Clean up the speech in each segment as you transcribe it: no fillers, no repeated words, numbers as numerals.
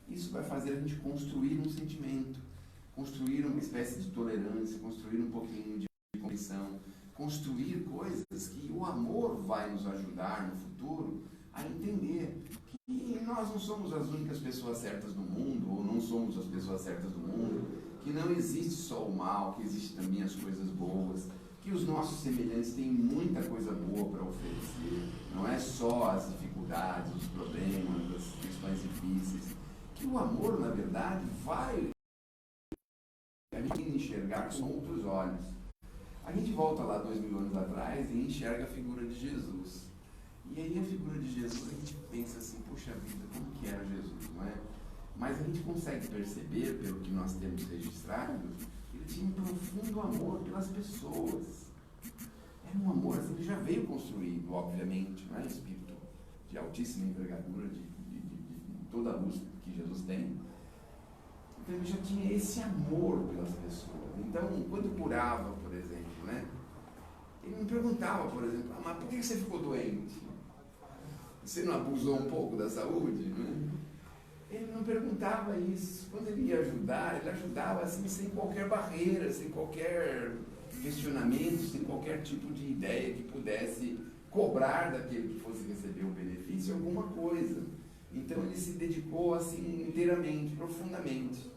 isso vai fazer a gente construir um sentimento, construir uma espécie de tolerância, construir um pouquinho de compreensão, construir coisas que o amor vai nos ajudar no futuro a entender que nós não somos as únicas pessoas certas do mundo, ou não somos as pessoas certas do mundo, que não existe só o mal, que existe também as coisas boas, que os nossos semelhantes têm muita coisa boa para oferecer, não é só as dificuldades, os problemas, as questões difíceis, que o amor, na verdade, vai a gente enxergar com outros olhos. A gente volta lá 2000 anos atrás e enxerga a figura de Jesus. E aí a figura de Jesus, a gente pensa assim, puxa vida, como que era Jesus, não é? Mas a gente consegue perceber, pelo que nós temos registrado, que ele tinha um profundo amor pelas pessoas. Era um amor assim, que já veio construído, obviamente, não é? Espírito de altíssima envergadura, de toda a luz que Jesus tem. Então ele já tinha esse amor pelas pessoas. Então, quando curava, por exemplo, né? Ele me perguntava, por exemplo, mas por que você ficou doente? Você não abusou um pouco da saúde? Né? Ele não perguntava isso. Quando ele ia ajudar, ele ajudava assim, sem qualquer barreira, sem qualquer questionamento, sem qualquer tipo de ideia que pudesse cobrar daquele que fosse receber o benefício alguma coisa. Então ele se dedicou assim inteiramente, profundamente.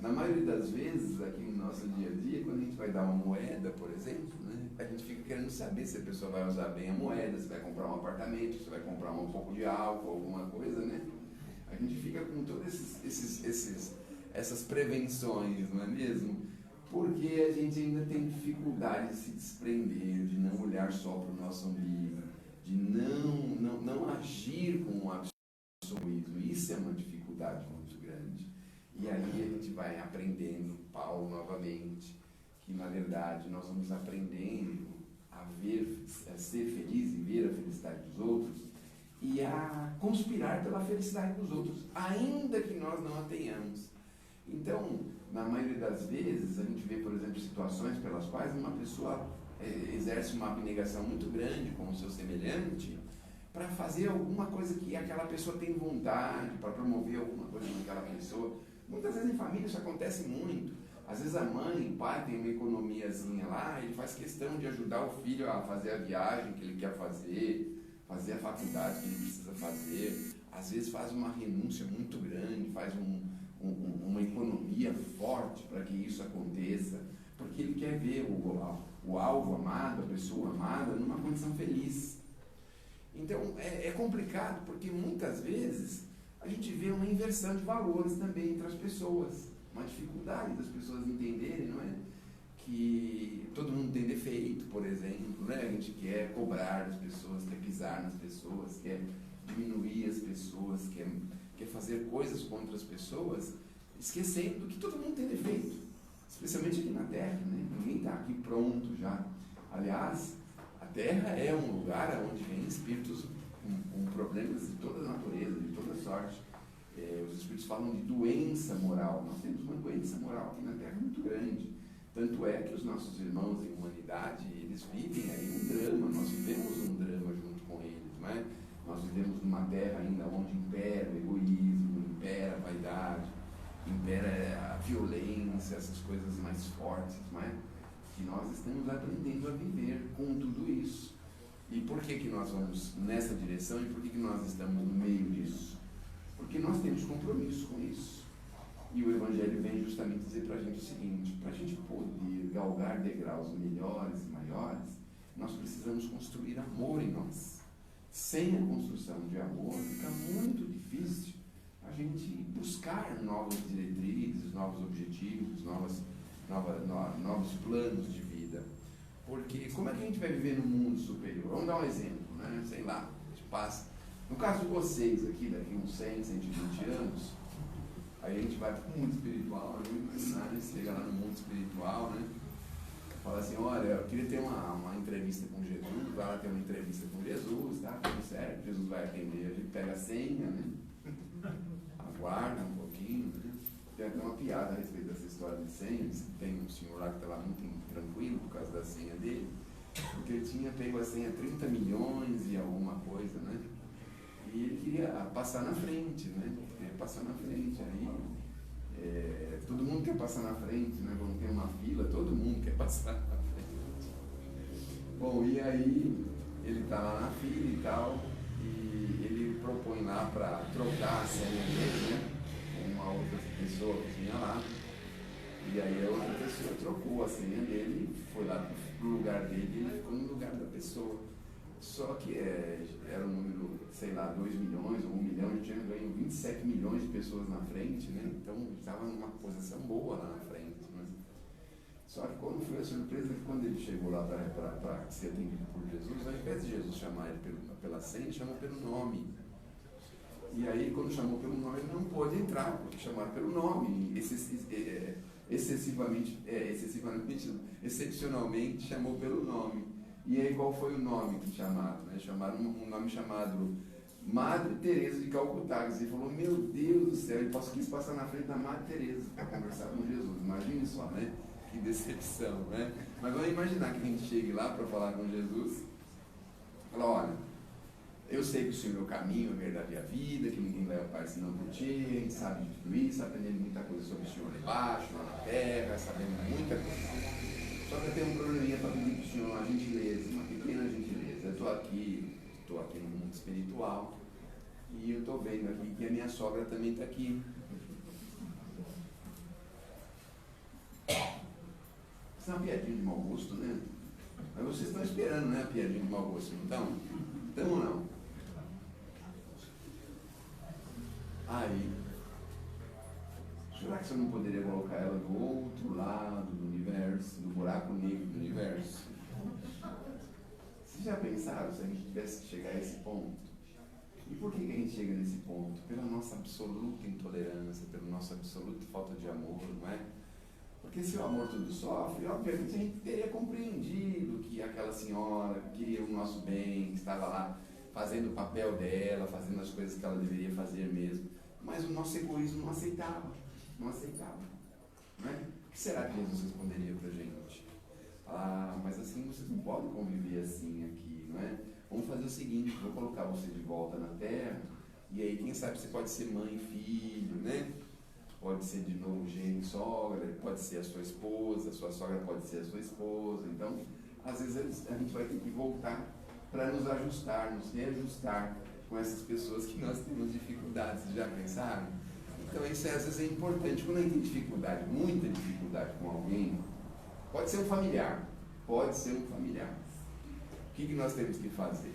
Na maioria das vezes, aqui no nosso dia a dia, quando a gente vai dar uma moeda, por exemplo, né, a gente fica querendo saber se a pessoa vai usar bem a moeda, se vai comprar um apartamento, se vai comprar um pouco de álcool, alguma coisa, né? A gente fica com todas essas prevenções, não é mesmo? Porque a gente ainda tem dificuldade de se desprender, de não olhar só para o nosso umbigo, de não agir com um absoluto. Isso é uma dificuldade muito grande. E aí a gente vai aprendendo, Paulo novamente, que na verdade nós vamos aprendendo a ser feliz e ver a felicidade dos outros e a conspirar pela felicidade dos outros, ainda que nós não a tenhamos. Então, na maioria das vezes, a gente vê, por exemplo, situações pelas quais uma pessoa exerce uma abnegação muito grande com o seu semelhante para fazer alguma coisa que aquela pessoa tem vontade, para promover alguma coisa naquela pessoa. Muitas vezes em família isso acontece muito. Às vezes a mãe, o pai tem uma economiazinha lá, ele faz questão de ajudar o filho a fazer a viagem que ele quer fazer a faculdade que ele precisa fazer. Às vezes faz uma renúncia muito grande, faz uma economia forte para que isso aconteça, porque ele quer ver o alvo amado, a pessoa amada, numa condição feliz. Então é complicado, porque muitas vezes a gente vê uma inversão de valores também entre as pessoas, uma dificuldade das pessoas entenderem, não é? Que todo mundo tem defeito, por exemplo, né? A gente quer cobrar das pessoas, quer pisar nas pessoas, quer diminuir as pessoas, quer fazer coisas contra as pessoas, esquecendo que todo mundo tem defeito, especialmente aqui na Terra, né? Ninguém está aqui pronto já. Aliás, a Terra é um lugar onde vem espíritos com problemas de toda a natureza, de toda sorte. Os espíritos falam de doença moral. Nós temos uma doença moral aqui na Terra muito grande. Tanto é que os nossos irmãos em humanidade, eles vivem aí um drama, nós vivemos um drama junto com eles, não é? Nós vivemos numa terra ainda onde impera o egoísmo, impera a vaidade, impera a violência, essas coisas mais fortes, não é? Que nós estamos aprendendo a viver com tudo isso. E por que nós vamos nessa direção e por que nós estamos no meio disso? Porque nós temos compromisso com isso. E o Evangelho vem justamente dizer para a gente o seguinte: para a gente poder galgar degraus melhores e maiores, nós precisamos construir amor em nós. Sem a construção de amor, fica muito difícil a gente buscar novas diretrizes, novos objetivos, novos planos de vida. Porque como é que a gente vai viver no mundo superior? Vamos dar um exemplo, né? Sei lá, a gente passa. No caso de vocês aqui, daqui uns 100, 120 anos, aí a gente vai para o mundo espiritual, né? Chega lá no mundo espiritual, né? Fala assim, olha, eu queria ter uma entrevista com Jesus, vai lá ter uma entrevista com Jesus, tá? Tudo certo, Jesus vai atender, a gente pega a senha, né? Aguarda um pouquinho, né? Tem até uma piada a respeito dessa história de senha. Tem um senhor lá que estava muito tranquilo por causa da senha dele, porque ele tinha pego a senha 30 milhões e alguma coisa, né? E ele queria passar na frente, né? Queria passar na frente. Aí, todo mundo quer passar na frente, né? Quando tem uma fila, todo mundo quer passar na frente. Bom, e aí ele está lá na fila e tal, e ele propõe lá para trocar a senha dele, né? Com uma outra pessoa que tinha lá. E aí a outra pessoa trocou a senha dele, foi lá pro lugar dele e ele ficou no lugar da pessoa. Só que era um número, sei lá, 2 milhões ou 1 milhão, a gente tinha ganho 27 milhões de pessoas na frente, né? Então estava numa posição boa lá na frente. Né? Só que quando foi a surpresa, que quando ele chegou lá para ser atendido por Jesus, ao invés de Jesus chamar ele pela senha, ele chamou pelo nome. E aí, quando chamou pelo nome, ele não pôde entrar, porque chamaram pelo nome. Excepcionalmente chamou pelo nome. E aí qual foi o nome que chamaram? Né? Chamaram um nome chamado Madre Teresa de Calcutá. Ele falou, meu Deus do céu, ele quis passar na frente da Madre Teresa para conversar com Jesus. Imagine só, né? Que decepção, né? Mas vamos imaginar que a gente chegue lá para falar com Jesus. Fala, olha, eu sei que o Senhor é o caminho, a verdade e a vida, que ninguém leva a Pai senão por ti, a gente sabe de tudo isso, aprendendo muita coisa sobre o Senhor lá embaixo, lá na terra, sabendo muita coisa. Só que eu tenho um probleminha para pedir para o Senhor uma gentileza, uma pequena gentileza. Eu estou aqui no mundo espiritual e eu estou vendo aqui que a minha sogra também está aqui. Isso é uma piadinha de mau gosto, né? Mas vocês estão esperando, né, a piadinha de mau gosto, então? Então ou não? Aí, será que você não poderia colocar ela do outro lado do universo, do buraco negro do universo? Vocês já pensaram se a gente tivesse que chegar a esse ponto? E por que a gente chega nesse ponto? Pela nossa absoluta intolerância, pela nossa absoluta falta de amor, não é? Porque se o amor tudo sofre, obviamente a gente teria compreendido que aquela senhora queria o nosso bem, que estava lá fazendo o papel dela, fazendo as coisas que ela deveria fazer mesmo. Mas o nosso egoísmo não aceitava. Não aceitava. Não é? O que será que Jesus responderia para a gente? Ah, mas assim vocês não podem conviver assim aqui, não é? Vamos fazer o seguinte, vou colocar você de volta na terra, e aí quem sabe você pode ser mãe e filho, né? Pode ser de novo genro e sogra, pode ser a sua esposa, a sua sogra pode ser a sua esposa. Então, às vezes a gente vai ter que voltar para nos ajustar, nos reajustar com essas pessoas que nós temos dificuldades. Vocês já pensaram? Então isso às vezes é importante. Quando a gente tem dificuldade, muita dificuldade com alguém, pode ser um familiar, pode ser um familiar. O que nós temos que fazer?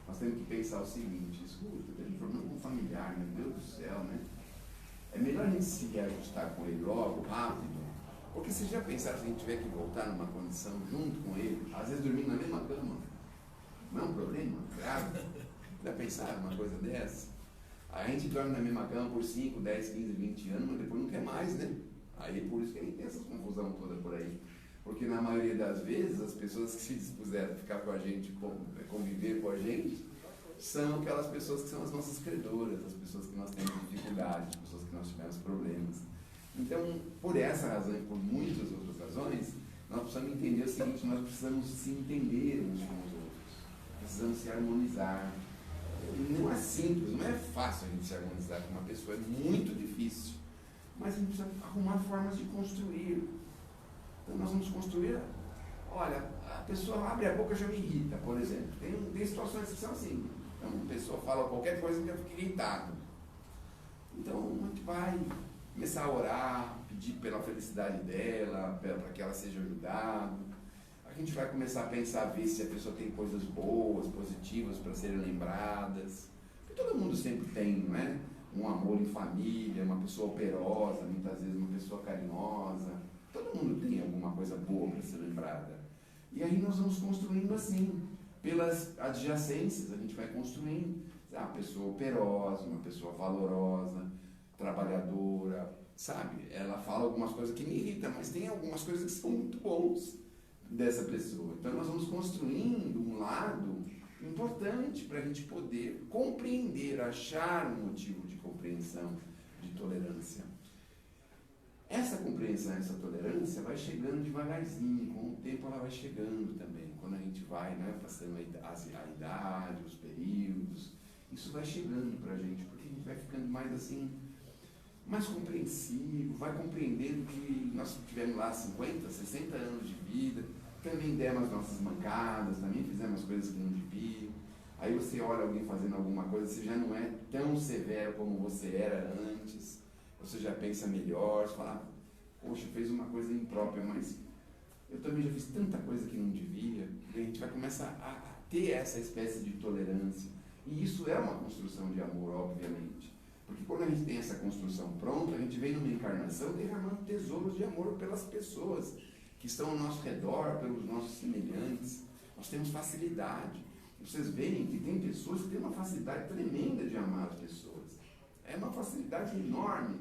Nós temos que pensar o seguinte, escuta, tem um problema com o familiar, meu Deus do céu, né? É melhor a gente se reajustar com ele logo, rápido, porque vocês já pensaram se a gente tiver que voltar numa condição junto com ele, às vezes dormindo na mesma cama, não é um problema grave? Já pensaram uma coisa dessa? A gente dorme na mesma cama por 5, 10, 15, 20 anos, mas depois não quer mais, né? Aí por isso que a gente tem essa confusão toda por aí. Porque na maioria das vezes, as pessoas que se dispuseram a ficar com a gente, conviver com a gente, são aquelas pessoas que são as nossas credoras, as pessoas que nós temos dificuldade, as pessoas que nós tivemos problemas. Então, por essa razão e por muitas outras razões, nós precisamos entender o seguinte, nós precisamos se entender uns com os outros, precisamos se harmonizar. Não é simples, não é fácil a gente se harmonizar com uma pessoa, é muito difícil. Mas a gente precisa arrumar formas de construir. Então nós vamos construir, olha, a pessoa abre a boca e já me irrita, por exemplo. Tem situações que são assim. Então a pessoa fala qualquer coisa e já fica irritado. Então a gente vai começar a orar, pedir pela felicidade dela, para que ela seja ajudada. A gente vai começar a pensar, ver se a pessoa tem coisas boas, positivas para serem lembradas. Porque todo mundo sempre tem, não é? Um amor em família, uma pessoa operosa, muitas vezes uma pessoa carinhosa. Todo mundo tem alguma coisa boa para ser lembrada. E aí nós vamos construindo assim, pelas adjacências, a gente vai construindo. Uma pessoa operosa, uma pessoa valorosa, trabalhadora, sabe? Ela fala algumas coisas que me irritam, mas tem algumas coisas que são muito bons dessa pessoa. Então nós vamos construindo um lado importante para a gente poder compreender, achar um motivo de compreensão, de tolerância. Essa compreensão, essa tolerância vai chegando devagarzinho, com o tempo ela vai chegando também. Quando a gente vai, né, passando a idade, os períodos, isso vai chegando para a gente, porque a gente vai ficando mais assim, mais compreensivo, vai compreendendo que nós tivemos lá 50, 60 anos de vida, também demos as nossas mancadas, também fizemos coisas que não deviam. Aí você olha alguém fazendo alguma coisa, você já não é tão severo como você era antes, você já pensa melhor, você fala, poxa, fez uma coisa imprópria, mas eu também já fiz tanta coisa que não devia, e a gente vai começar a ter essa espécie de tolerância. E isso é uma construção de amor, obviamente. Porque quando a gente tem essa construção pronta, a gente vem numa encarnação derramando tesouros de amor pelas pessoas que estão ao nosso redor, pelos nossos semelhantes. Nós temos facilidade. Vocês veem que tem pessoas que têm uma facilidade tremenda de amar as pessoas. É uma facilidade enorme.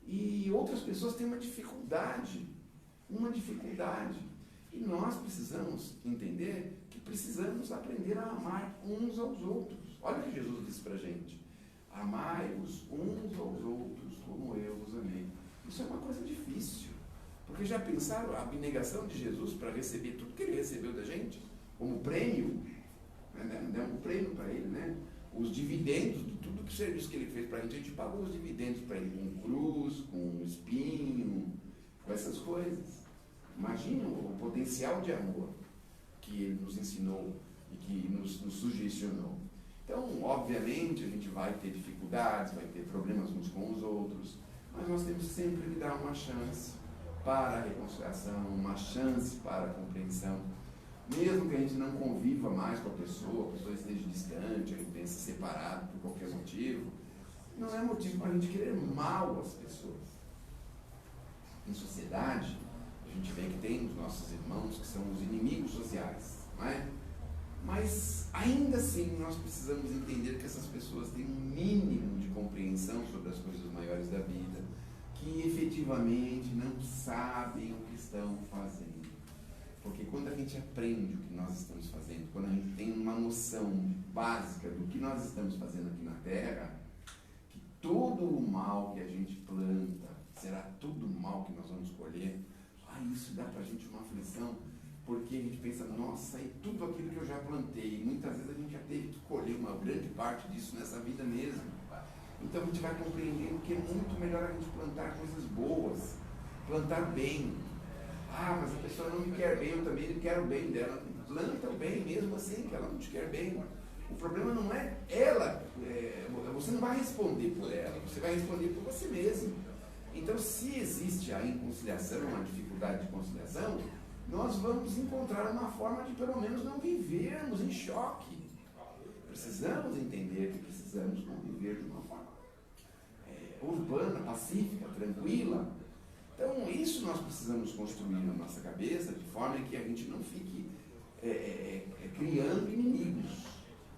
E outras pessoas têm uma dificuldade. E nós precisamos entender que precisamos aprender a amar uns aos outros. Olha o que Jesus disse pra gente. Amai-vos uns aos outros como eu vos amei. Isso é uma coisa difícil. Porque já pensaram a abnegação de Jesus para receber tudo que ele recebeu da gente? Como prêmio? Demos um prêmio para ele, né? Os dividendos de tudo que serviço que ele fez para a gente pagou os dividendos para ele com cruz, com espinho, com essas coisas. Imagina o potencial de amor que ele nos ensinou e que nos sugestionou. Então, obviamente, a gente vai ter dificuldades, vai ter problemas uns com os outros, mas nós temos sempre que dar uma chance para a reconciliação, uma chance para a compreensão. Mesmo que a gente não conviva mais com a pessoa esteja distante, a gente tenha se separado por qualquer motivo, não é motivo para a gente querer mal às pessoas. Em sociedade, a gente vê que tem os nossos irmãos que são os inimigos sociais, não é? Mas, ainda assim, nós precisamos entender que essas pessoas têm um mínimo de compreensão sobre as coisas maiores da vida, que efetivamente não sabem o que estão fazendo. Porque quando a gente aprende o que nós estamos fazendo, quando a gente tem uma noção básica do que nós estamos fazendo aqui na Terra, que todo o mal que a gente planta será todo o mal que nós vamos colher, isso dá pra gente uma aflição, porque a gente pensa, nossa, e tudo aquilo que eu já plantei, muitas vezes a gente já teve que colher uma grande parte disso nessa vida mesmo. Então a gente vai compreendendo que é muito melhor a gente plantar coisas boas, plantar bem. Mas a pessoa não me quer bem, eu também não quero o bem dela. Planta o bem mesmo assim, que ela não te quer bem. O problema não é ela, você não vai responder por ela, você vai responder por você mesmo. Então, se existe a inconciliação, a dificuldade de conciliação, nós vamos encontrar uma forma de pelo menos não vivermos em choque. Precisamos entender que precisamos não viver de uma forma urbana, pacífica, tranquila. Então, isso nós precisamos construir na nossa cabeça, de forma que a gente não fique criando inimigos.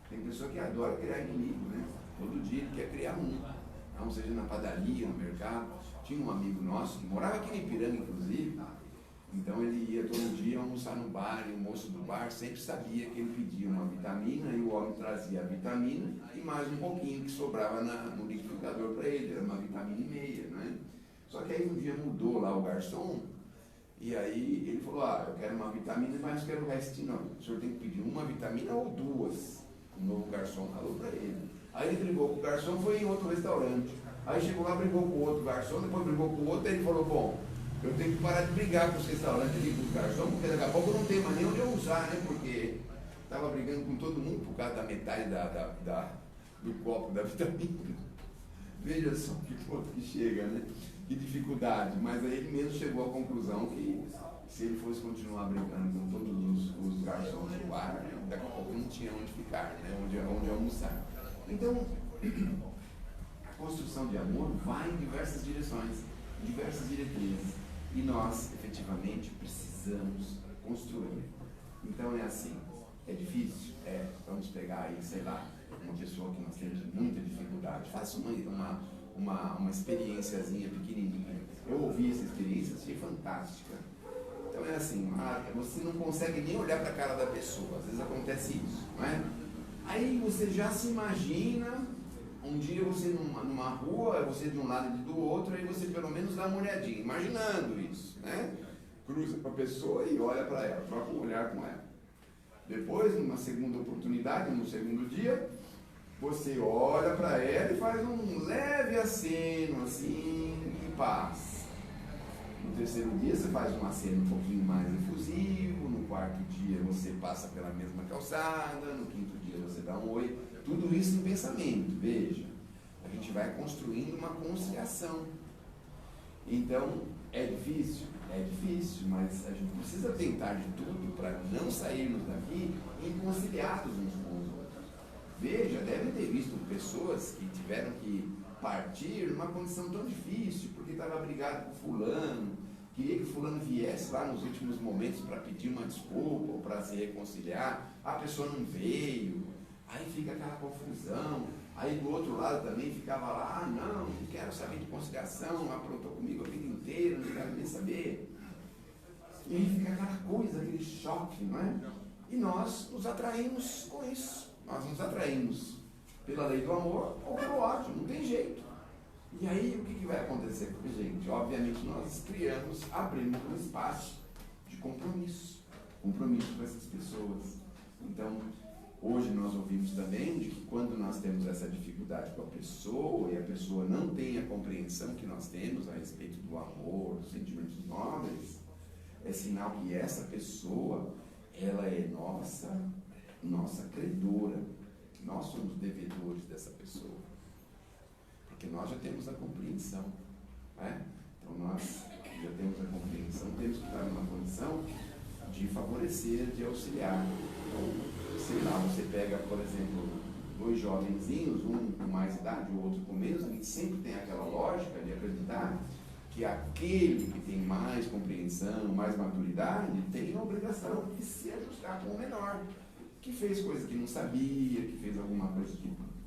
Tem pessoa que adora criar inimigo, né? Todo dia ele quer criar um. Não seja na padaria, no mercado. Tinha um amigo nosso que morava aqui em Ipiranga, inclusive. Então ele ia todo dia almoçar no bar, e o moço do bar sempre sabia que ele pedia uma vitamina e o homem trazia a vitamina e mais um pouquinho que sobrava no liquidificador para ele, era uma vitamina e meia, né? Só que aí um dia mudou lá o garçom e aí ele falou, eu quero uma vitamina, mas eu quero o restinho não. O senhor tem que pedir uma vitamina ou duas. O novo garçom falou para ele. Aí ele brigou com o garçom, foi em outro restaurante. Aí chegou lá, brigou com o outro garçom, depois brigou com o outro, aí ele falou, bom, eu tenho que parar de brigar com os restaurantes ali, com os garçons, porque daqui a pouco eu não tenho mais nem onde eu usar, né? Porque estava brigando com todo mundo por causa da metade do copo da vitamina. Veja só que ponto que chega, né? Que dificuldade. Mas aí ele mesmo chegou à conclusão que se ele fosse continuar brincando com todos os garçons do bar, daqui a pouco não tinha onde ficar, né? Onde almoçar. Então, a construção de amor vai em diversas direções, em diversas diretrizes. E nós, efetivamente, precisamos construir. Então é assim, é difícil? Vamos pegar aí, sei lá, uma pessoa que nós temos muita dificuldade. Faça uma experiênciazinha pequenininha. Eu ouvi essa experiência, achei fantástica. Então é assim, você não consegue nem olhar para a cara da pessoa, às vezes acontece isso, não é? Aí você já se imagina, um dia você numa rua, você de um lado e do outro, aí você pelo menos dá uma olhadinha, imaginando isso, né? Cruza com a pessoa e olha para ela, troca um olhar com ela. Depois, numa segunda oportunidade, no segundo dia, você olha para ela e faz um leve aceno assim e paz. No terceiro dia você faz um aceno um pouquinho mais efusivo, no quarto dia você passa pela mesma calçada, no quinto dia você dá um oi. Tudo isso em pensamento, veja. A gente vai construindo uma conciliação. Então, é difícil, mas a gente precisa tentar de tudo para não sairmos daqui inconciliados uns com os outros. Veja, devem ter visto pessoas que tiveram que partir numa condição tão difícil, porque estava brigado com fulano, queria que fulano viesse lá nos últimos momentos para pedir uma desculpa ou para se reconciliar, a pessoa não veio, aí fica aquela confusão. Aí do outro lado também ficava lá, não quero saber de conciliação, aprontou comigo a vida inteira, não quero nem saber. E aí fica aquela coisa, aquele choque, não é? E nós nos atraímos com isso. Nós nos atraímos pela lei do amor ou pelo ódio, não tem jeito. E aí o que vai acontecer com a gente? Obviamente nós abrimos um espaço de compromisso com essas pessoas. Então, hoje nós ouvimos também de que quando nós temos essa dificuldade com a pessoa e a pessoa não tem a compreensão que nós temos a respeito do amor, dos sentimentos nobres, é sinal que essa pessoa, ela é nossa credora. Nós somos devedores dessa pessoa. Porque nós já temos a compreensão, né? Então nós já temos a compreensão, temos que estar numa condição de favorecer, de auxiliar. Então, sei lá, você pega, por exemplo, dois jovenzinhos, um com mais idade, o outro com menos, a gente sempre tem aquela lógica de acreditar que aquele que tem mais compreensão, mais maturidade, tem a obrigação de se ajustar com o menor, que fez coisa que não sabia, que fez alguma coisa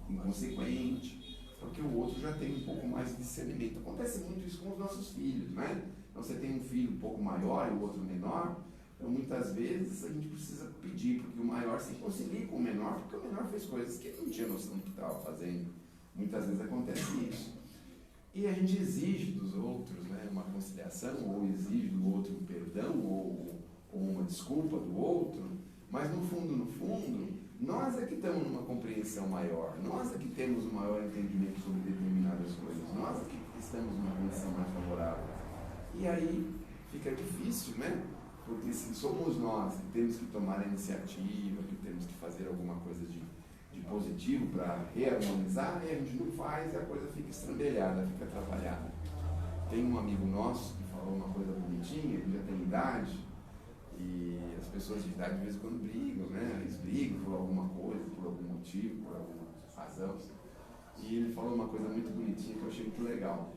inconsequente, porque o outro já tem um pouco mais de discernimento. Acontece muito isso com os nossos filhos, né? Então você tem um filho um pouco maior e o outro menor, então muitas vezes a gente precisa pedir para que o maior se concilie com o menor, porque o menor fez coisas que ele não tinha noção do que estava fazendo. Muitas vezes acontece isso. E a gente exige dos outros, né, uma conciliação, ou exige do outro um perdão, ou uma desculpa do outro, mas no fundo, nós é que estamos numa compreensão maior, nós é que temos um maior entendimento sobre determinadas coisas, nós é que estamos numa condição mais favorável. E aí fica difícil, né? Porque se somos nós que temos que tomar a iniciativa, que temos que fazer alguma coisa de positivo para reharmonizar, e a gente não faz e a coisa fica estrambelhada, fica atrapalhada. Tem um amigo nosso que falou uma coisa bonitinha, ele já tem idade, e as pessoas de idade de vez em quando brigam, né? Eles brigam por alguma coisa, por algum motivo, por alguma razão. E ele falou uma coisa muito bonitinha que eu achei muito legal.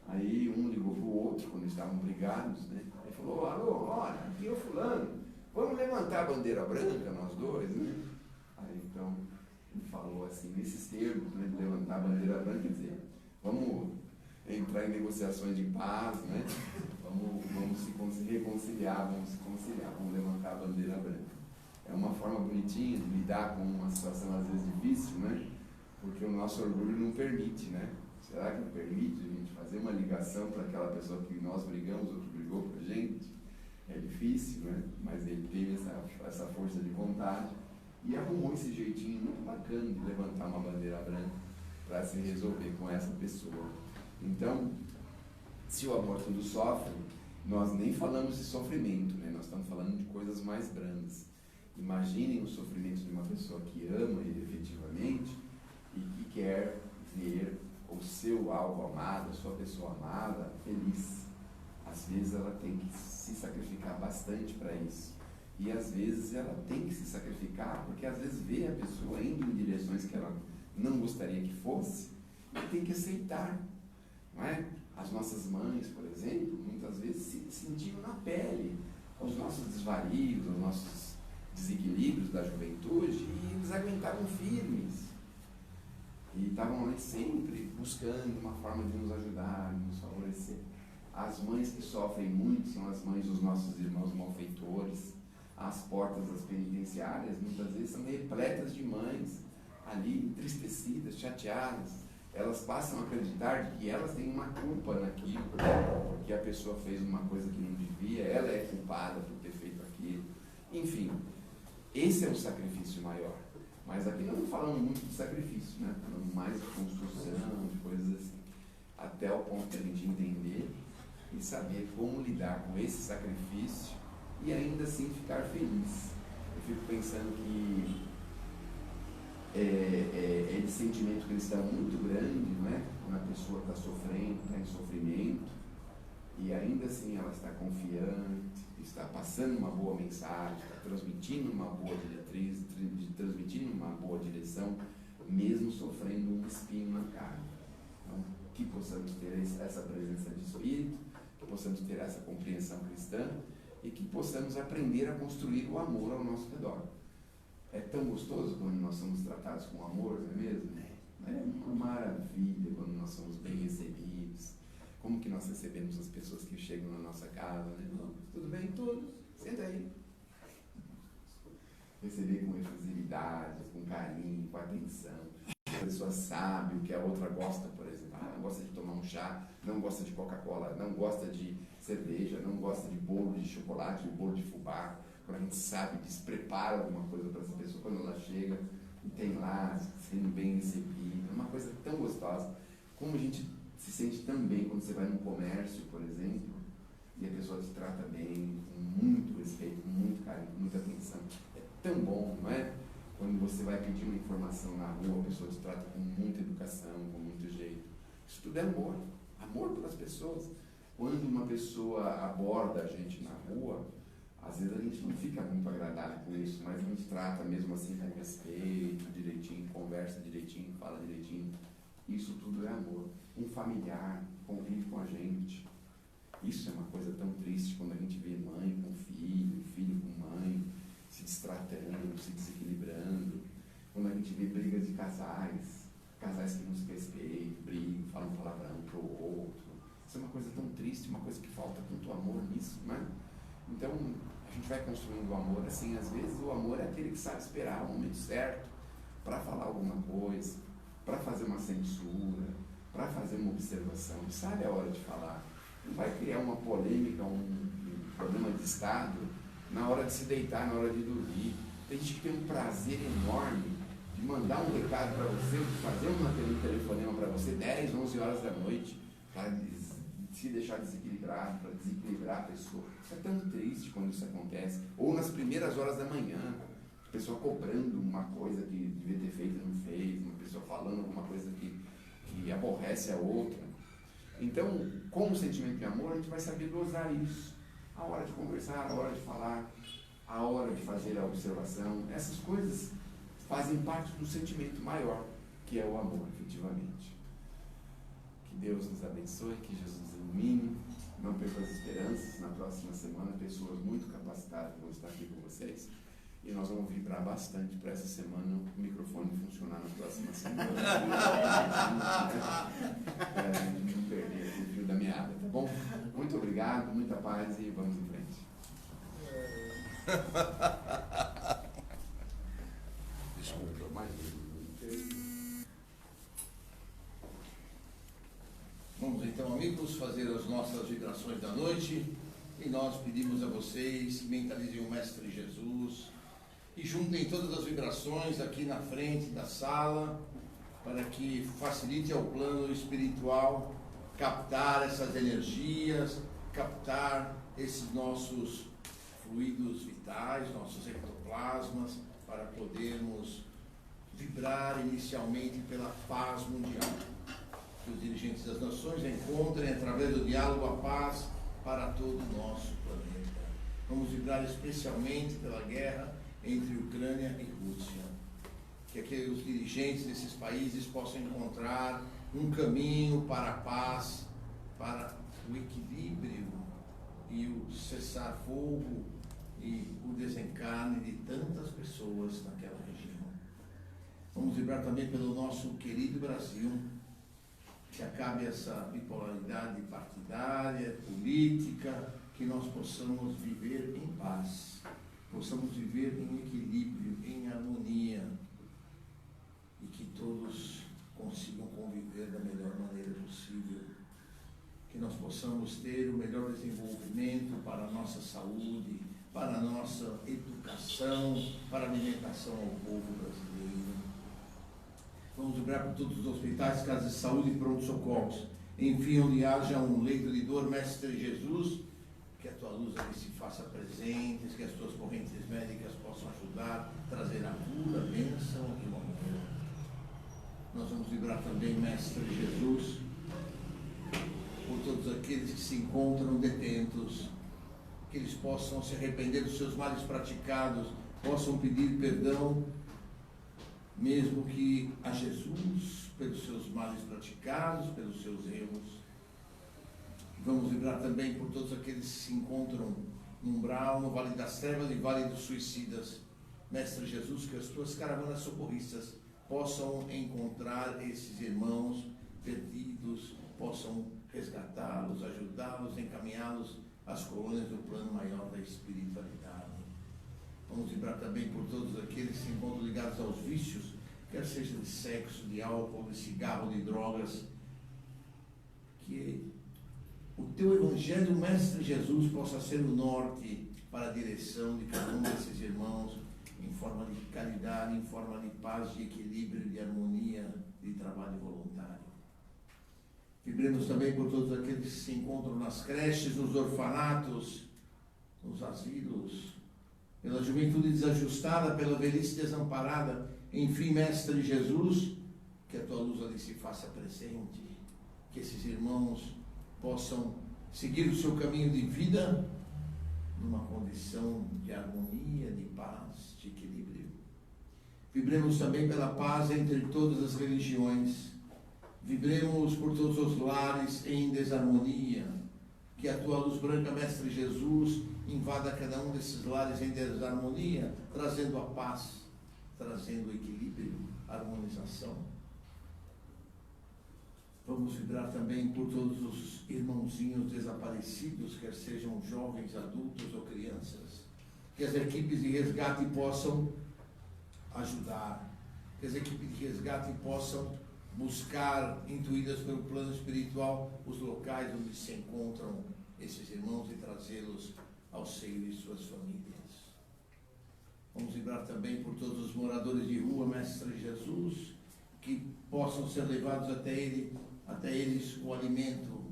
Aí um ligou para o outro quando eles estavam brigados, né? Ele falou, alô, olha, aqui é o fulano, vamos levantar a bandeira branca nós dois, né? Aí então ele falou assim, nesses termos, né, de levantar a bandeira branca, quer dizer, vamos entrar em negociações de paz, né? Vamos se reconciliar, vamos levantar a bandeira branca. É uma forma bonitinha de lidar com uma situação às vezes difícil, né? Porque o nosso orgulho não permite, né? Será que não permite a gente fazer uma ligação para aquela pessoa que nós brigamos ou que brigou com a gente? É difícil, né? Mas ele teve essa força de vontade e arrumou esse jeitinho muito bacana de levantar uma bandeira branca para se resolver com essa pessoa. Então, se o amor tudo sofre, nós nem falamos de sofrimento, né? Nós estamos falando de coisas mais brandas. Imaginem o sofrimento de uma pessoa que ama ele efetivamente e que quer ver o seu algo amado, a sua pessoa amada, feliz. Às vezes ela tem que se sacrificar bastante para isso. E às vezes ela tem que se sacrificar porque às vezes vê a pessoa indo em direções que ela não gostaria que fosse e tem que aceitar, não é? As nossas mães, por exemplo, muitas vezes se sentiam na pele os nossos desvarios, os nossos desequilíbrios da juventude e eles aguentavam firmes. E estavam ali sempre buscando uma forma de nos ajudar, de nos favorecer. As mães que sofrem muito são as mães dos nossos irmãos malfeitores. As portas das penitenciárias muitas vezes são repletas de mães ali entristecidas, chateadas. Elas passam a acreditar que elas têm uma culpa naquilo, porque a pessoa fez uma coisa que não devia, ela é culpada por ter feito aquilo. Enfim, esse é o sacrifício maior. Mas aqui nós não falamos muito de sacrifício, né? Falamos mais de construção, de coisas assim. Até o ponto de a gente entender e saber como lidar com esse sacrifício e ainda assim ficar feliz. Eu fico pensando que esse sentimento cristão muito grande, não é? Quando a pessoa está sofrendo, está em sofrimento, e ainda assim ela está confiante, está passando uma boa mensagem, está transmitindo uma boa diretriz, transmitindo uma boa direção, mesmo sofrendo um espinho na carne. Então, que possamos ter essa presença de Espírito, que possamos ter essa compreensão cristã e que possamos aprender a construir o amor ao nosso redor. É tão gostoso quando nós somos tratados com amor, não é mesmo? É uma maravilha quando nós somos bem recebidos. Como que nós recebemos as pessoas que chegam na nossa casa, né? Tudo bem? Tudo. Senta aí. Receber com efusividade, com carinho, com atenção. A pessoa sabe o que a outra gosta, por exemplo. Não gosta de tomar um chá, não gosta de Coca-Cola, não gosta de cerveja, não gosta de bolo de chocolate, de bolo de fubá. Quando a gente sabe, desprepara alguma coisa para essa pessoa quando ela chega e tem lá, sendo bem recebida. É uma coisa tão gostosa. Como a gente se sente tão bem quando você vai num comércio, por exemplo, e a pessoa te trata bem, com muito respeito, com muito carinho, com muita atenção. É tão bom, não é? Quando você vai pedir uma informação na rua, a pessoa te trata com muita educação, com muito jeito. Isso tudo é amor. Amor pelas pessoas. Quando uma pessoa aborda a gente na rua, às vezes a gente não fica muito agradável com isso, mas a gente trata mesmo assim com respeito, direitinho, conversa direitinho, fala direitinho. Isso tudo é amor. Um familiar convive com a gente. Isso é uma coisa tão triste quando a gente vê mãe com filho, filho com mãe, se destratando, se desequilibrando. Quando a gente vê brigas de casais que não se respeitam, brigam, falam palavrão um pro outro. Isso é uma coisa tão triste, uma coisa que falta tanto amor nisso, né? Então, a gente vai construindo o amor assim. Às vezes o amor é aquele que sabe esperar o momento certo para falar alguma coisa, para fazer uma censura, para fazer uma observação. Ele sabe a hora de falar. Não vai criar uma polêmica, um problema de Estado na hora de se deitar, na hora de dormir. Tem gente que tem um prazer enorme de mandar um recado para você, de fazer um telefonema para você 10, 11 horas da noite, para se deixar desequilibrado, para desequilibrar a pessoa. Isso é tão triste quando isso acontece. Ou nas primeiras horas da manhã, a pessoa cobrando uma coisa que devia ter feito e não fez, uma pessoa falando alguma coisa que aborrece a outra. Então, com o sentimento de amor, a gente vai saber dosar isso. A hora de conversar, a hora de falar, a hora de fazer a observação. Essas coisas fazem parte do sentimento maior, que é o amor, efetivamente. Que Deus nos abençoe, que Jesus nos ilumine. Não perca as esperanças. Na próxima semana, pessoas muito capacitadas vão estar aqui com vocês. E nós vamos vibrar bastante para essa semana o microfone funcionar na próxima semana. Para a gente não perder o fio da meada, tá bom? Muito obrigado, muita paz e vamos em frente. Desculpa, mais Vamos então, amigos, fazer as nossas vibrações da noite. E nós pedimos a vocês que mentalizem o Mestre Jesus e juntem todas as vibrações aqui na frente da sala, para que facilite ao plano espiritual captar essas energias, captar esses nossos fluidos vitais, nossos ectoplasmas, para podermos vibrar inicialmente pela paz mundial. Que os dirigentes das nações encontrem, através do diálogo, a paz para todo o nosso planeta. Vamos vibrar especialmente pela guerra entre Ucrânia e Rússia. Que aqui os dirigentes desses países possam encontrar um caminho para a paz, para o equilíbrio e o cessar-fogo e o desencarne de tantas pessoas naquela região. Vamos vibrar também pelo nosso querido Brasil, que acabe essa bipolaridade partidária, política, que nós possamos viver em paz, possamos viver em equilíbrio, em harmonia, e que todos consigam conviver da melhor maneira possível, que nós possamos ter o melhor desenvolvimento para a nossa saúde, para a nossa educação, para a alimentação ao povo brasileiro. Vamos vibrar por todos os hospitais, casas de saúde e pronto-socorros. Enfim, onde haja um leito de dor, Mestre Jesus, que a tua luz ali se faça presente, que as tuas correntes médicas possam ajudar, trazer a cura, a bênção e o amor. Nós vamos vibrar também, Mestre Jesus, por todos aqueles que se encontram detentos, que eles possam se arrepender dos seus males praticados, possam pedir perdão, mesmo que a Jesus, pelos seus males praticados, pelos seus erros. Vamos vibrar também por todos aqueles que se encontram no umbral, no Vale das Trevas e Vale dos Suicidas. Mestre Jesus, que as tuas caravanas socorristas possam encontrar esses irmãos perdidos, possam resgatá-los, ajudá-los, encaminhá-los às colônias do plano maior da espiritualidade. Vamos vibrar também por todos aqueles que se encontram ligados aos vícios, quer seja de sexo, de álcool, de cigarro, de drogas, que o teu Evangelho, Mestre Jesus, possa ser o norte para a direção de cada um desses irmãos, em forma de caridade, em forma de paz, de equilíbrio, de harmonia, de trabalho voluntário. Vibremos também por todos aqueles que se encontram nas creches, nos orfanatos, nos asilos, pela juventude desajustada, pela velhice desamparada. Enfim, Mestre Jesus, que a tua luz ali se faça presente, que esses irmãos possam seguir o seu caminho de vida numa condição de harmonia, de paz, de equilíbrio. Vibremos também pela paz entre todas as religiões. Vibremos por todos os lares em desarmonia. Que a tua luz branca, Mestre Jesus, invada cada um desses lares em desarmonia, trazendo a paz, trazendo o equilíbrio, a harmonização. Vamos vibrar também por todos os irmãozinhos desaparecidos, quer sejam jovens, adultos ou crianças. Que as equipes de resgate possam ajudar. Que as equipes de resgate possam buscar, intuídas pelo plano espiritual, os locais onde se encontram esses irmãos e trazê-los ao seio de suas famílias. Vamos vibrar também por todos os moradores de rua, Mestre Jesus, que possam ser levados até eles o alimento,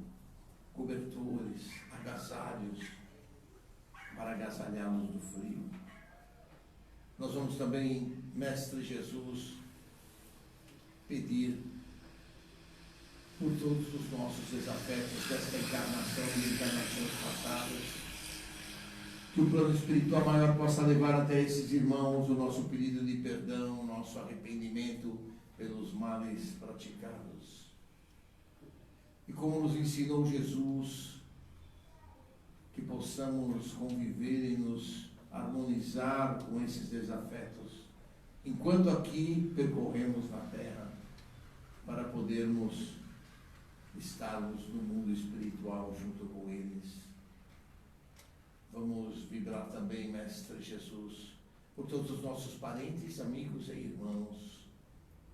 cobertores, agasalhos, para agasalhá-los do frio. Nós vamos também, Mestre Jesus, pedir por todos os nossos desafetos desta encarnação e de encarnações passadas, que o plano espiritual maior possa levar até esses irmãos o nosso pedido de perdão, o nosso arrependimento pelos males praticados. E como nos ensinou Jesus, que possamos conviver e nos harmonizar com esses desafetos, enquanto aqui percorremos na Terra, para podermos estarmos no mundo espiritual junto com eles. Vamos vibrar também, Mestre Jesus, por todos os nossos parentes, amigos e irmãos,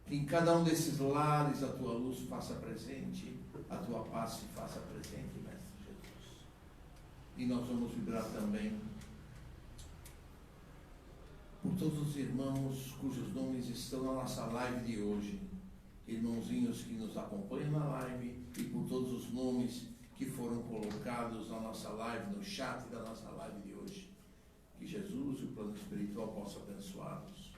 que em cada um desses lares a tua luz faça presente, a tua paz se faça presente, Mestre Jesus. E nós vamos vibrar também por todos os irmãos cujos nomes estão na nossa live de hoje, irmãozinhos que nos acompanham na live, e por todos os nomes que foram colocados na nossa live, no chat da nossa live de hoje. Que Jesus e o plano espiritual possam abençoá-los.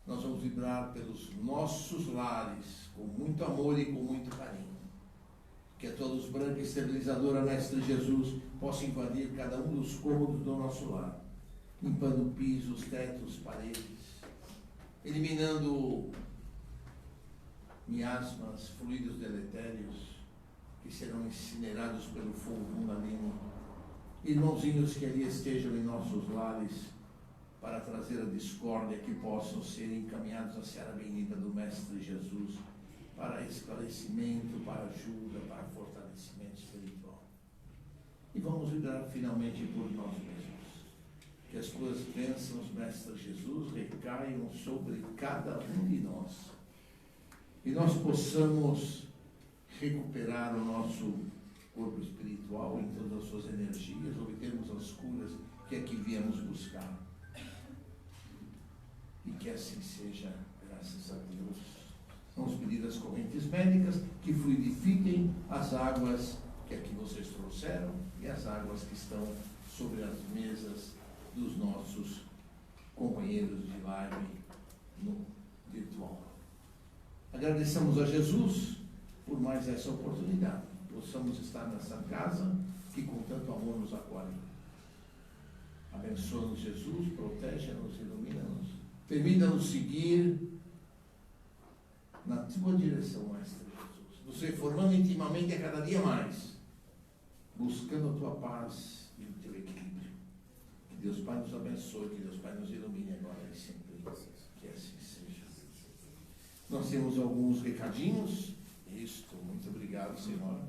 Nós vamos vibrar pelos nossos lares, com muito amor e com muito carinho. Que a tua luz branca e estabilizadora, Mestre Jesus, possa invadir cada um dos cômodos do nosso lar, limpando pisos, tetos, paredes, eliminando miasmas, fluidos deletérios, que serão incinerados pelo fogo kundalini. Irmãozinhos que ali estejam em nossos lares para trazer a discórdia, que possam ser encaminhados à seara bendita do Mestre Jesus, para esclarecimento, para ajuda, para fortalecimento espiritual. E vamos vibrar finalmente por nós mesmos. Que as tuas bênçãos, Mestre Jesus, recaiam sobre cada um de nós. E nós possamos recuperar o nosso corpo espiritual em todas as suas energias, obtermos as curas que aqui viemos buscar. E que assim seja, graças a Deus. Vamos pedir às correntes médicas que fluidifiquem as águas que aqui vocês trouxeram e as águas que estão sobre as mesas dos nossos companheiros de live no virtual. Agradecemos a Jesus por mais essa oportunidade. Possamos estar nessa casa que com tanto amor nos acolhe. Abençoa-nos, Jesus, protege-nos, ilumina-nos. Permita-nos seguir na tua direção, Mestre Jesus. Nos reformando intimamente a cada dia mais, buscando a tua paz e o teu equilíbrio. Que Deus Pai nos abençoe, que Deus Pai nos ilumine agora e sempre. Que assim seja. Nós temos alguns recadinhos. Isto, muito obrigado, Senhora.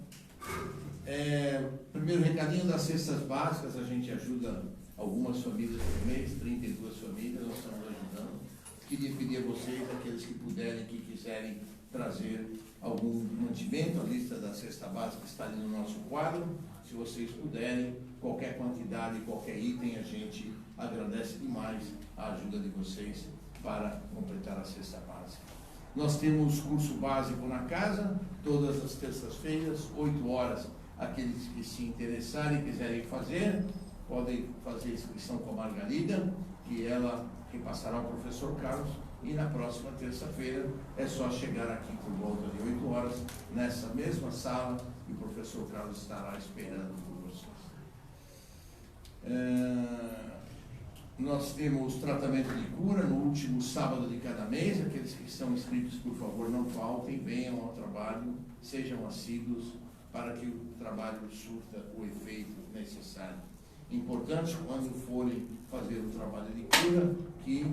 Primeiro recadinho das cestas básicas, a gente ajuda algumas famílias por mês, 32 famílias, nós estamos ajudando. Queria pedir a vocês, aqueles que puderem, que quiserem trazer algum mantimento, a lista da cesta básica está ali no nosso quadro. Se vocês puderem, qualquer quantidade, qualquer item, a gente agradece demais a ajuda de vocês para completar a cesta básica. Nós temos curso básico na casa, todas as terças-feiras, 8 horas. Aqueles que se interessarem e quiserem fazer, podem fazer inscrição com a Margarida, que ela repassará ao professor Carlos, e na próxima terça-feira é só chegar aqui por volta de 8 horas, nessa mesma sala, e o professor Carlos estará esperando por vocês. Nós temos tratamento de cura no último sábado de cada mês. Aqueles que estão inscritos, por favor, não faltem, venham ao trabalho, sejam assíduos para que o trabalho surta o efeito necessário. Importante, quando forem fazer o trabalho de cura, que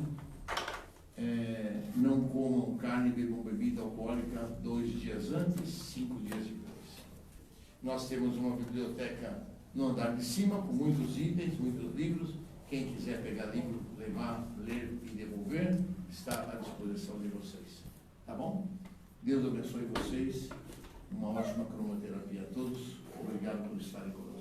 não comam carne e bebam bebida alcoólica 2 dias antes, 5 dias depois. Nós temos uma biblioteca no andar de cima, com muitos itens, muitos livros. Quem quiser pegar livro, levar, ler e devolver, está à disposição de vocês. Tá bom? Deus abençoe vocês. Uma ótima cromoterapia a todos. Obrigado por estarem conosco.